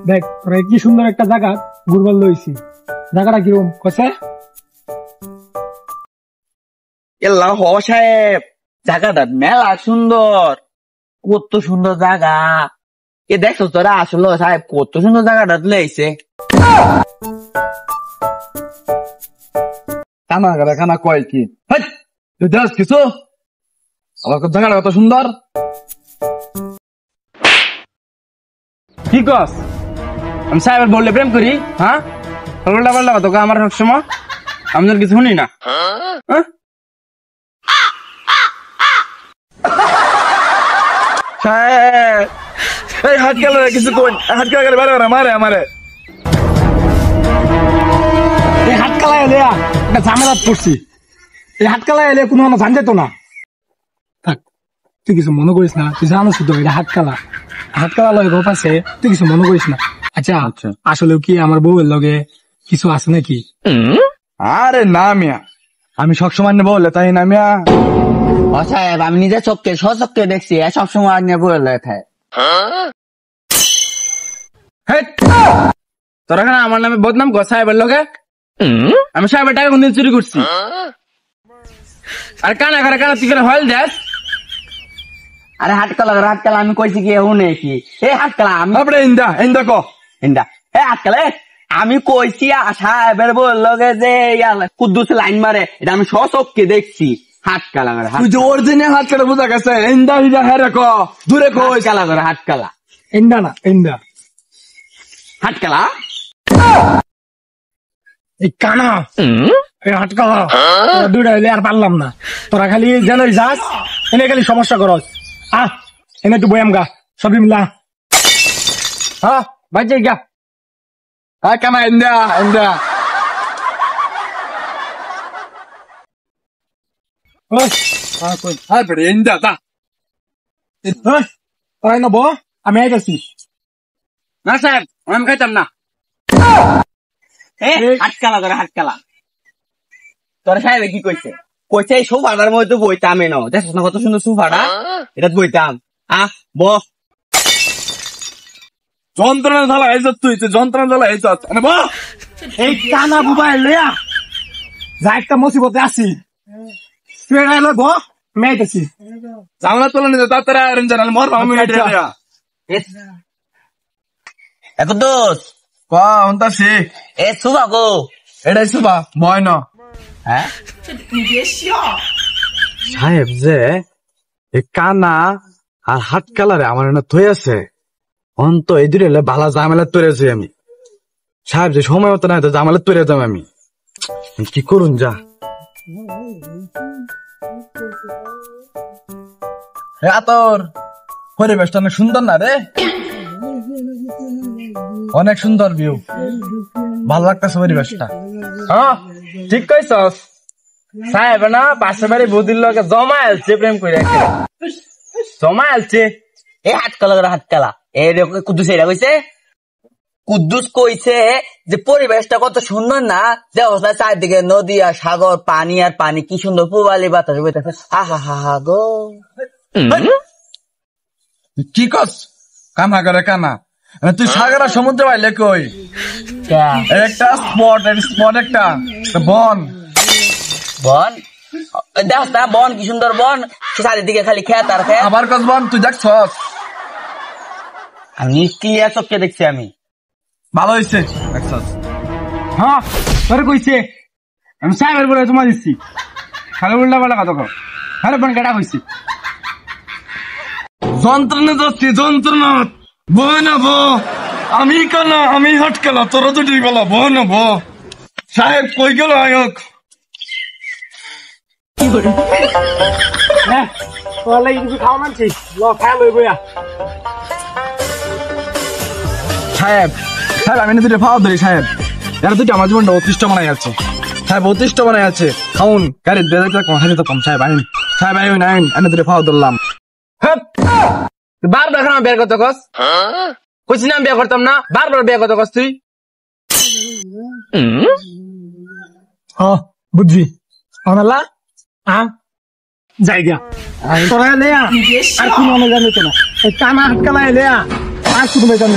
দেখ তোরা কি সুন্দর একটা জায়গা ঘুরবার লইছি, জায়গাটা কিরকম কছে? এল্লা হ সাহেব, জায়গাটা মেলা সুন্দর, কত সুন্দর জায়গা। এ দেখছো তোরা আসলে সাহেব কত সুন্দর জায়গাটা লেগেছে। কানা করে কানা কয় কি তুই দেখ কিছু আমার জায়গাটা কত সুন্দর। কি কস আমি সাহেবের বললে প্রেম করি? হ্যাঁ পাল্টা পাল্টা কত আমার সবসময় আমি তোর কিছু শুনি না। এই হাত গেল কিছু কোন হাত গেলে বারে মারে আমারে এই হাত কালা এলে একটা ঝামেলাত পড়ছি। এই হাত কালা এলে কোনো জান যেত না। থাক তুই কিছু মনে করিস না, তুই জানো শুধু এটা হাত কালা লয় গপ আছে, তুই কিছু মনে করিস না। আচ্ছা আসলে কি আমার বউয়ের লগে কিছু আছে নাকি? আরে না মিয়া, আমি সবসময় বললে তাই না মিয়া। ও সাহেব আমি নিজে চোখকে সচক্ষে দেখছি সবসময় আগে বলে থাকে। তোরা কেন আমার নামে বদনাম কর সাহেবের লগে? আমি সাহেবের টাকা কোনদিন চুরি করছি? আর কানা করে কানা তুই করে হল দেখ। আরে হাটকালা আমি কইছি কি হুনে কি এই হাটকালা আমি ইন্দা ক ইন্দা এ হাটকালা আমি কইছি সাহেবের বললো যে কুদ্দুস লাইন মারে, এটা আমি সচক্ষে দেখছি। হাটকালা করে তুই যে অরিজিনাল হাত কাটা বোঝা গেছে। ইন্দা হিজা হেরে ক দূরে কই কালা করে হাটকালা ইন্দা না ইন্দা হাটকালা এই কানা এই হাত কালা দুইটা হইলে আর পারলাম না। তোরা খালি যেন যাস এনে খালি সমস্যা করস। এনে তুই বয়াম গা সবই মিলা বাজে গা কানা ইন্দা ইন্দা তা নব আমি আইতাছি। না সাহেব আমি খাইতাম না। হাটকালা করে হাটকালা তোর সাহেব কি কইছে? কইছে এই সোফাটার মধ্যে বইতাম এনো, দেখছ না কত সুন্দর সোফাটা, এটা বইতাম। ব যন্ত্রণা ঝালা হয়েছ তুই যন্ত্রণা ঝালা হয়েছ। এই কানা বুবাই লইয়া যা একটা মুসিবতে আছি তুই ব আমি আইতাছি। জানলা তোলা নিতে তাড়াতাড়ি জানাল মর আমি এখন দোষ কন্তাছি এ সুবা গো এটাই শুভা ময় ন। হ্যাঁ সাহেব যে এই কানা আর হাত কালারে আমার না থই আছে অন্ত এই দূরে বালা জামেলা তৈরেছি আমি। সাহেব যে সময় মতো না জামেলা তৈরে যাম আমি কি করুন যা। তোর পরিবেশটা অনেক সুন্দর না রে, অনেক সুন্দর ভিউ, ভালো লাগতেছে পরিবেশটা। হ্যাঁ ঠিক কইছস সাহেব না পাশে বাড়ি বৌদির লগে জমা আলছে প্রেম করে জমা আলছে। এই হাটকালা করে হাটকালা কুদ্দুস এটা কইছে। কুদ্দুস কইছে যে পরিবেশটা কত সুন্দর না, যে চারদিকে নদী আর সাগর, পানি আর পানি, কি সুন্দর পুবালি বাতাস বইতেছে। হা গো কি কস কানা করে কানা? তুই সাগর আর সমুদ্র পাইলে কই? একটা স্পট একটা বন দেখ না বন কি সুন্দর বন, চারিদিকে খালি খেত আর খেত। আবার কস বন তুই দেখছস? আমি ক্লিয়ার চোখে দেখছি আমি। ভালো হয়েছে দেখছস? হ্যাঁ তোর কইছে আমি সাহেবের বলে তোমার দিচ্ছি খালি উল্টা পাল্টা কথা কর। হ্যাঁ বোন কেটা কইছি যন্ত্রণা যাচ্ছি যন্ত্রণা বহ না বো আমি কানা আমি হাটকালা তোরা তো ঠিক বলা বহ না বো। সাহেব কই গেল আয়ক খাওয়া মানছি খাওয়া লই বইয়া। সাহেব আমি না দুটো ফাওয়া ধরি সাহেব, এরা দুটো আমার জীবনটা অতিষ্ঠ বানাই আছে সাহেব, অতিষ্ঠ বানাই আছে। খাউন গাড়ির হাতে তো কম সাহেব আইন সাহেব আইন এনে দুটো ফাওয়া ধরলাম। বারবার এখন বের করতে কস কইছি না বিয়ে করতাম না, বারবার বিয়ে করতে কস তুই। বুঝছি জায়গা তোরা আর কোন জানি তো না। এই কানা হাত কালা এলে আর শুধু বেতন